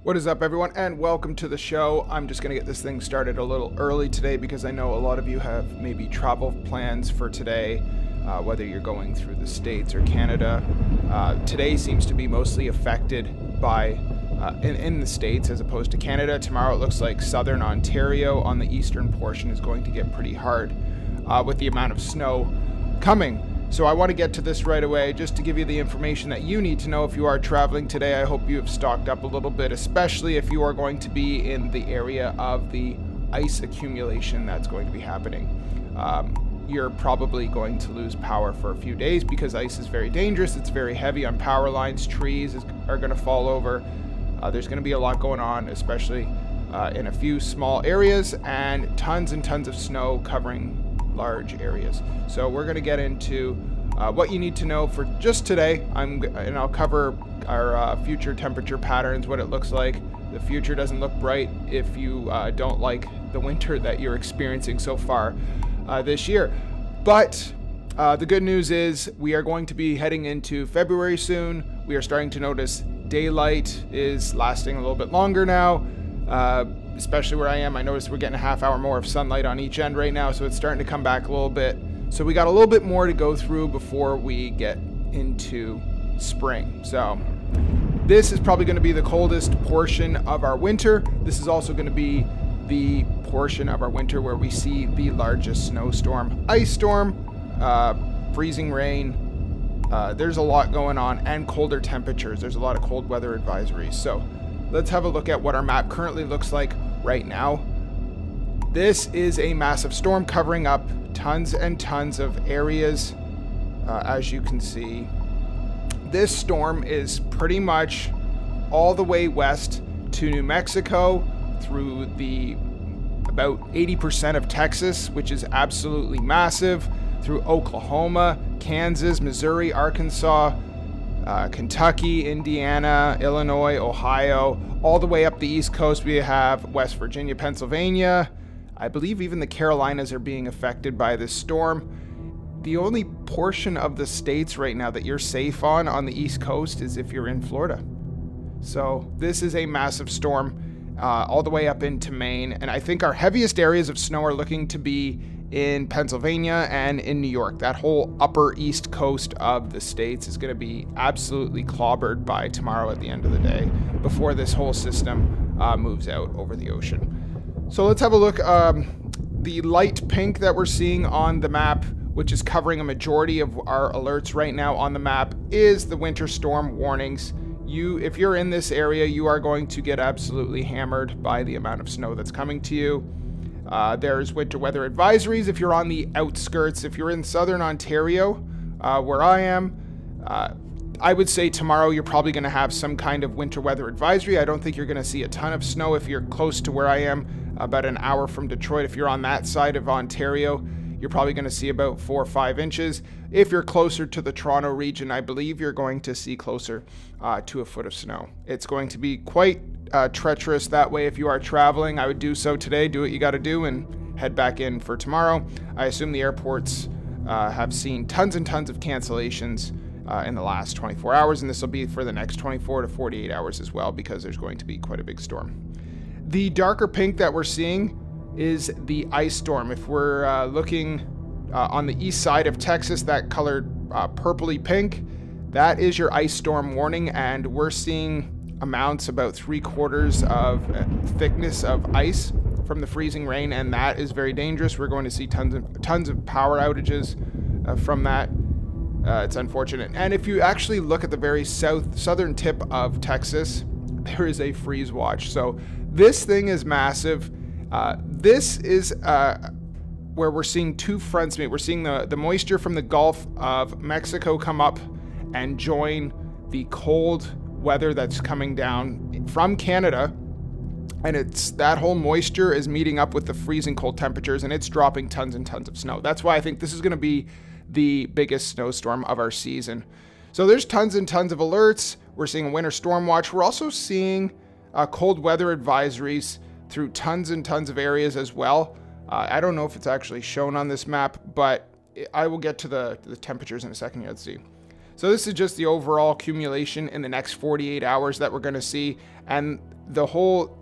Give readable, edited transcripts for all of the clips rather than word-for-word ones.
What is up, everyone, and welcome to the show. I'm just going to get this thing started a little early today because I know a lot of you have maybe travel plans for today, whether you're going through the States or Canada. Today seems to be mostly affected by in the States as opposed to Canada. Tomorrow it looks like southern Ontario on the eastern portion is going to get pretty hard with the amount of snow coming. So I want to get to this right away just to give you the information that you need to know if you are traveling today. I hope you have stocked up a little bit, especially if you are going to be in the area of the ice accumulation that's going to be happening. You're probably going to lose power for a few days because ice is very dangerous. It's very heavy on power lines. Trees are going to fall over. There's going to be a lot going on, especially in a few small areas, and tons of snow covering large areas. So we're going to get into what you need to know for just today. And I'll cover our future temperature patterns, what it looks like. The future doesn't look bright if you don't like the winter that you're experiencing so far this year. But the good news is we are going to be heading into February soon. We are starting to notice daylight is lasting a little bit longer now. Especially where I am, I noticed we're getting a half hour more of sunlight on each end right now, so it's starting to come back a little bit. So we got a little bit more to go through before we get into spring. So this is probably going to be the coldest portion of our winter. This is also going to be the portion of our winter where we see the largest snowstorm, ice storm, freezing rain. There's a lot going on, and colder temperatures. There's a lot of cold weather advisories. So let's have a look at what our map currently looks like right now. This is a massive storm covering up tons and tons of areas. As you can see, this storm is pretty much all the way west to New Mexico through the about 80% of Texas, which is absolutely massive, through Oklahoma, Kansas, Missouri, Arkansas, Kentucky, Indiana, Illinois, Ohio, all the way up the East Coast. We have West Virginia, Pennsylvania. I believe even the Carolinas are being affected by this storm. The only portion of the states right now that you're safe on the East Coast is if you're in Florida. So this is a massive storm all the way up into Maine. And I think our heaviest areas of snow are looking to be in Pennsylvania and in New York. That whole upper East Coast of the states is going to be absolutely clobbered by tomorrow at the end of the day before this whole system moves out over the ocean. So let's have a look. The light pink that we're seeing on the map, which is covering a majority of our alerts right now on the map, is the winter storm warnings. If you're in this area, you are going to get absolutely hammered by the amount of snow that's coming to you. There's winter weather advisories if you're on the outskirts. If you're in southern Ontario, where I am, I would say tomorrow you're probably going to have some kind of winter weather advisory. I don't think you're going to see a ton of snow if you're close to where I am, about an hour from Detroit. If you're on that side of Ontario, you're probably going to see about 4 or 5 inches. If you're closer to the Toronto region, I believe you're going to see closer to a foot of snow. It's going to be quite treacherous that way. If you are traveling, I would do so today. Do what you got to do and head back in for tomorrow. I assume the airports have seen tons and tons of cancellations in the last 24 hours, and this will be for the next 24 to 48 hours as well, because there's going to be quite a big storm. The darker pink that we're seeing is the ice storm. If we're looking on the east side of Texas, that colored purpley pink, that is your ice storm warning, and we're seeing amounts about 3/4 of thickness of ice from the freezing rain, and that is very dangerous. We're going to see tons of power outages from that. It's unfortunate. And if you actually look at the very southern tip of Texas, there is a freeze watch. So this thing is massive. This is where we're seeing two fronts meet. We're seeing the moisture from the Gulf of Mexico come up and join the cold weather that's coming down from Canada, and it's that whole moisture is meeting up with the freezing cold temperatures, and it's dropping tons and tons of snow. That's why I think this is going to be the biggest snowstorm of our season. So there's tons and tons of alerts. We're seeing a winter storm watch. We're also seeing cold weather advisories through tons and tons of areas as well. I don't know if it's actually shown on this map, but I will get to the temperatures in a second here. Let's see. So this is just the overall accumulation in the next 48 hours that we're going to see. And the whole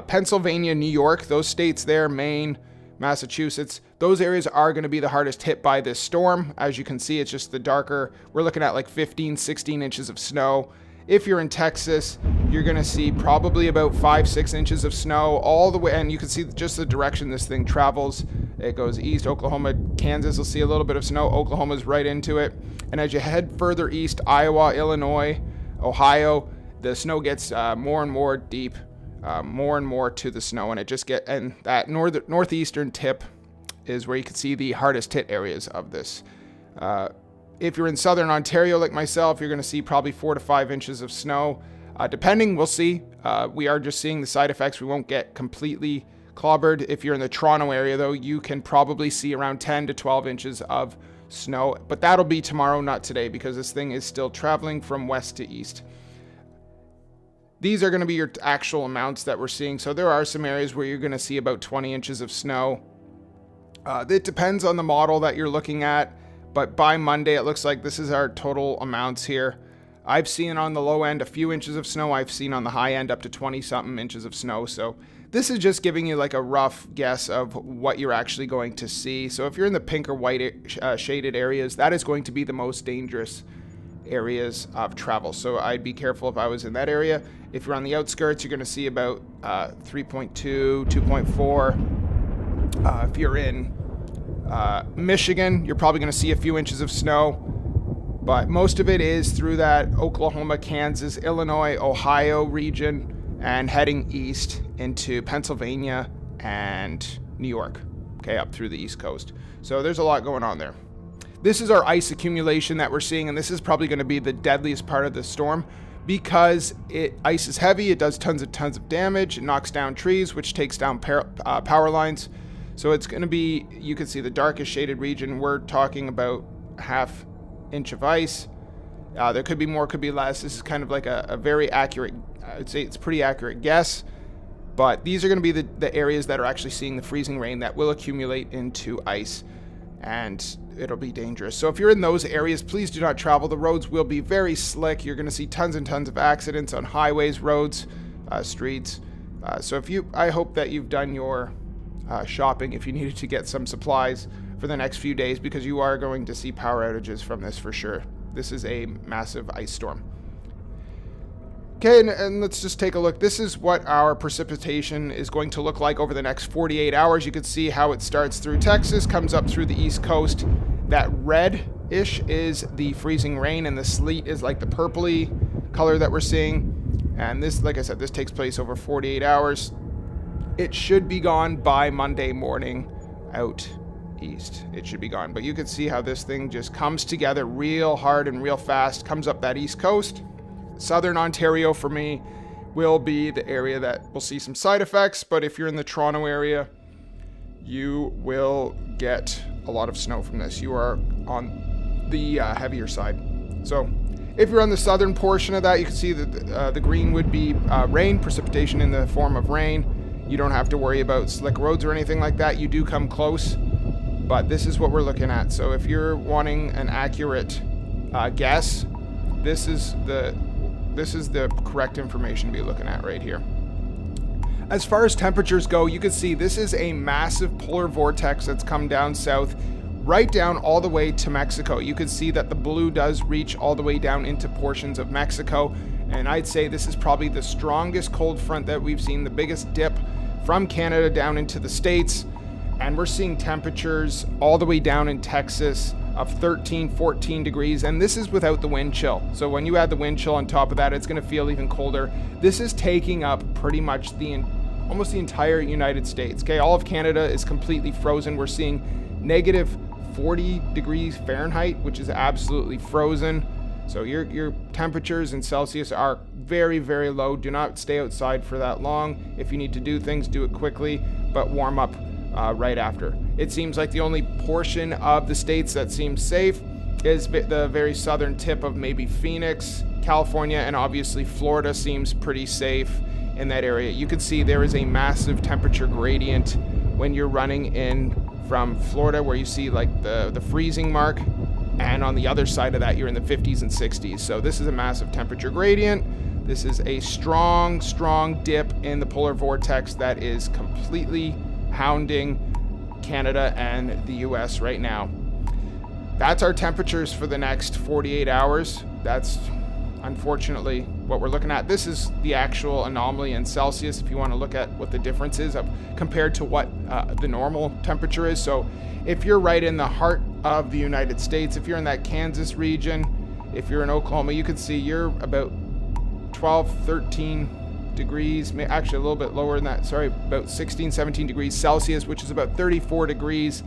Pennsylvania, New York, those states there, Maine, Massachusetts, those areas are going to be the hardest hit by this storm. As you can see, it's just the darker. We're looking at like 15, 16 inches of snow. If you're in Texas, you're going to see probably about 5-6 inches of snow all the way. And you can see just the direction this thing travels. It goes east. Oklahoma, Kansas will see a little bit of snow. Oklahoma's right into it. And as you head further east, Iowa, Illinois, Ohio, the snow gets more and more deep, more and more to the snow. And it just and that northeastern tip is where you can see the hardest hit areas of this. If you're in southern Ontario like myself, you're going to see probably 4 to 5 inches of snow. Depending, we'll see. We are just seeing the side effects. We won't get completely clobbered. If you're in the Toronto area, though, you can probably see around 10 to 12 inches of snow. But that'll be tomorrow, not today, because this thing is still traveling from west to east. These are going to be your actual amounts that we're seeing. So there are some areas where you're going to see about 20 inches of snow. It depends on the model that you're looking at. But by Monday, it looks like this is our total amounts here. I've seen on the low end a few inches of snow. I've seen on the high end up to 20-something inches of snow. So this is just giving you like a rough guess of what you're actually going to see. So if you're in the pink or white shaded areas, that is going to be the most dangerous areas of travel. So I'd be careful if I was in that area. If you're on the outskirts, you're going to see about 3.2, 2.4. If you're in Michigan, you're probably going to see a few inches of snow, but most of it is through that Oklahoma, Kansas, Illinois, Ohio region and heading east into Pennsylvania and New York, okay, up through the East Coast. So there's a lot going on there. This is our ice accumulation that we're seeing, and this is probably going to be the deadliest part of the storm because ice is heavy. It does tons of damage. It knocks down trees, which takes down power lines. So it's going to be, you can see the darkest shaded region. We're talking about half inch of ice. There could be more, could be less. This is kind of like a very accurate, I'd say it's a pretty accurate guess. But these are going to be the areas that are actually seeing the freezing rain that will accumulate into ice. And it'll be dangerous. So if you're in those areas, please do not travel. The roads will be very slick. You're going to see tons and tons of accidents on highways, roads, streets. So I hope that you've done your shopping if you needed to get some supplies for the next few days, because you are going to see power outages from this for sure. This is a massive ice storm. Okay, and let's just take a look. This is what our precipitation is going to look like over the next 48 hours. You can see how it starts through Texas, comes up through the East Coast. That red-ish is the freezing rain, and the sleet is like the purpley color that we're seeing. And this, like I said, this takes place over 48 hours. It should be gone by Monday morning out east. It should be gone. But you can see how this thing just comes together real hard and real fast, comes up that East Coast. Southern Ontario, for me, will be the area that will see some side effects. But if you're in the Toronto area, you will get a lot of snow from this. You are on the heavier side. So if you're on the southern portion of that, you can see that the green would be rain, precipitation in the form of rain. You don't have to worry about slick roads or anything like that. You do come close, but this is what we're looking at. So if you're wanting an accurate guess, this is the correct information to be looking at right here. As far as temperatures go, you can see this is a massive polar vortex that's come down south, right down all the way to Mexico. You can see that the blue does reach all the way down into portions of Mexico. And I'd say this is probably the strongest cold front that we've seen, the biggest dip from Canada down into the States. And we're seeing temperatures all the way down in Texas of 13, 14 degrees. And this is without the wind chill. So when you add the wind chill on top of that, it's going to feel even colder. This is taking up pretty much almost the entire United States. Okay, all of Canada is completely frozen. We're seeing negative 40 degrees Fahrenheit, which is absolutely frozen. So your temperatures in Celsius are very, very low. Do not stay outside for that long. If you need to do things, do it quickly, but warm up right after. It seems like the only portion of the states that seems safe is the very southern tip of maybe Phoenix, California, and obviously Florida seems pretty safe in that area. You can see there is a massive temperature gradient when you're running in from Florida, where you see like the freezing mark. And on the other side of that, you're in the 50s and 60s. So this is a massive temperature gradient. This is a strong, strong dip in the polar vortex that is completely hounding Canada and the US right now. That's our temperatures for the next 48 hours. That's unfortunately what we're looking at. This is the actual anomaly in Celsius if you want to look at what the difference is compared to what the normal temperature is. So if you're right in the heart of the United States, if you're in that Kansas region, if you're in Oklahoma, you can see you're about 12, 13 degrees, actually a little bit lower than that, sorry, about 16, 17 degrees Celsius, which is about 34 degrees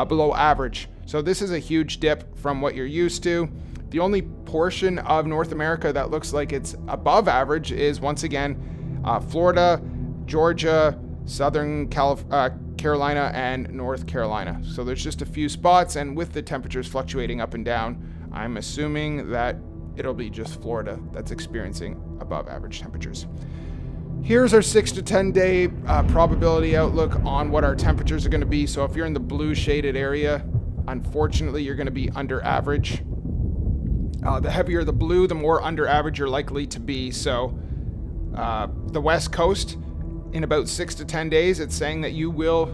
below average. So this is a huge dip from what you're used to. The only portion of North America that looks like it's above average is, once again, Florida, Georgia, Southern Carolina, and North Carolina. So there's just a few spots, and with the temperatures fluctuating up and down, I'm assuming that it'll be just Florida that's experiencing above average temperatures. Here's our 6 to 10 day probability outlook on what our temperatures are going to be. So if you're in the blue shaded area, unfortunately, you're going to be under average. The heavier the blue, the more under average you're likely to be. So the West Coast, in about 6 to 10 days, it's saying that you will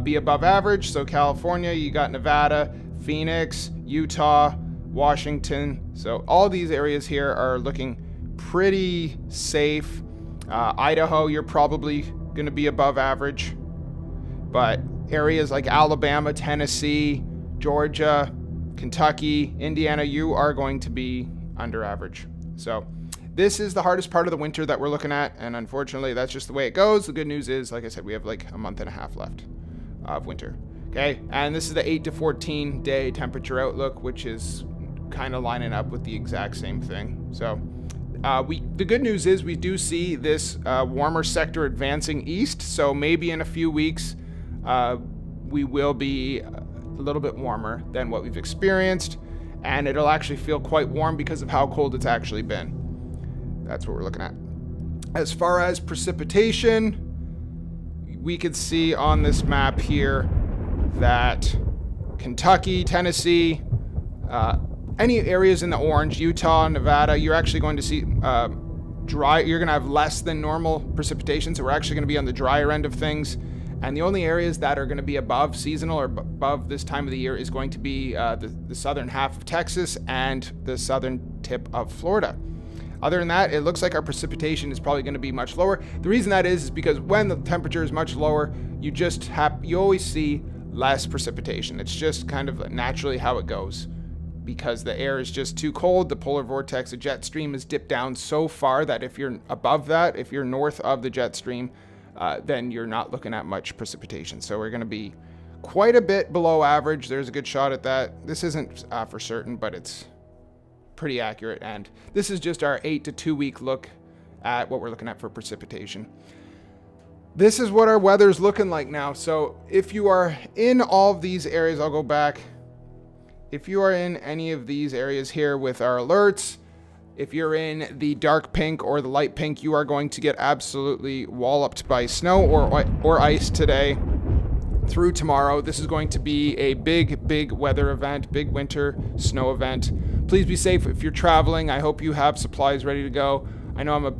be above average. So California, you got Nevada, Phoenix, Utah, Washington. So all these areas here are looking pretty safe. Idaho, you're probably going to be above average. But areas like Alabama, Tennessee, Georgia, Kentucky, Indiana, you are going to be under average. So this is the hardest part of the winter that we're looking at, and unfortunately that's just the way it goes. The good news is, like I said, we have like a month and a half left of winter. Okay, and this is the 8 to 14 day temperature outlook, which is kind of lining up with the exact same thing. So the good news is we do see this warmer sector advancing east, so maybe in a few weeks we will be a little bit warmer than what we've experienced, and it'll actually feel quite warm because of how cold it's actually been. That's what we're looking at. As far as precipitation, we could see on this map here that Kentucky, Tennessee, any areas in the orange, Utah, Nevada, you're actually going to see dry. You're going to have less than normal precipitation, so we're actually going to be on the drier end of things. And the only areas that are going to be above seasonal or above this time of the year is going to be the southern half of Texas and the southern tip of Florida. Other than that, it looks like our precipitation is probably going to be much lower. The reason that is because when the temperature is much lower, you always see less precipitation. It's just kind of naturally how it goes. Because the air is just too cold, the polar vortex, the jet stream is dipped down so far that if you're above that, if you're north of the jet stream, then you're not looking at much precipitation. So we're going to be quite a bit below average. There's a good shot at that. This isn't for certain, but it's pretty accurate. And this is just our 8 to 2 week look at what we're looking at for precipitation. This is what our weather's looking like now. So if you are in all of these areas, I'll go back. If you are in any of these areas here with our alerts, if you're in the dark pink or the light pink, you are going to get absolutely walloped by snow or ice today through tomorrow. This is going to be a big weather event, big winter snow event. Please be safe if you're traveling. I hope you have supplies ready to go. I know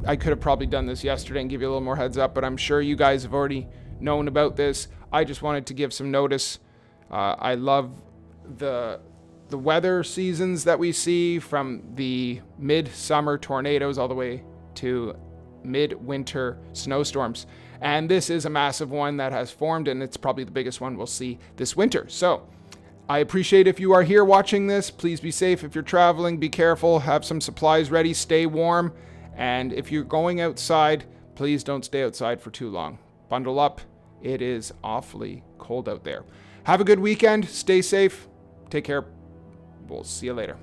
I could have probably done this yesterday and give you a little more heads up, but I'm sure you guys have already known about this. I just wanted to give some notice. I love the weather seasons that we see, from the mid-summer tornadoes all the way to mid-winter snowstorms. And this is a massive one that has formed, and it's probably the biggest one we'll see this winter. So I appreciate if you are here watching this. Please be safe if you're traveling. Be careful. Have some supplies ready. Stay warm. And if you're going outside, please don't stay outside for too long. Bundle up. It is awfully cold out there. Have a good weekend. Stay safe. Take care. We'll see you later.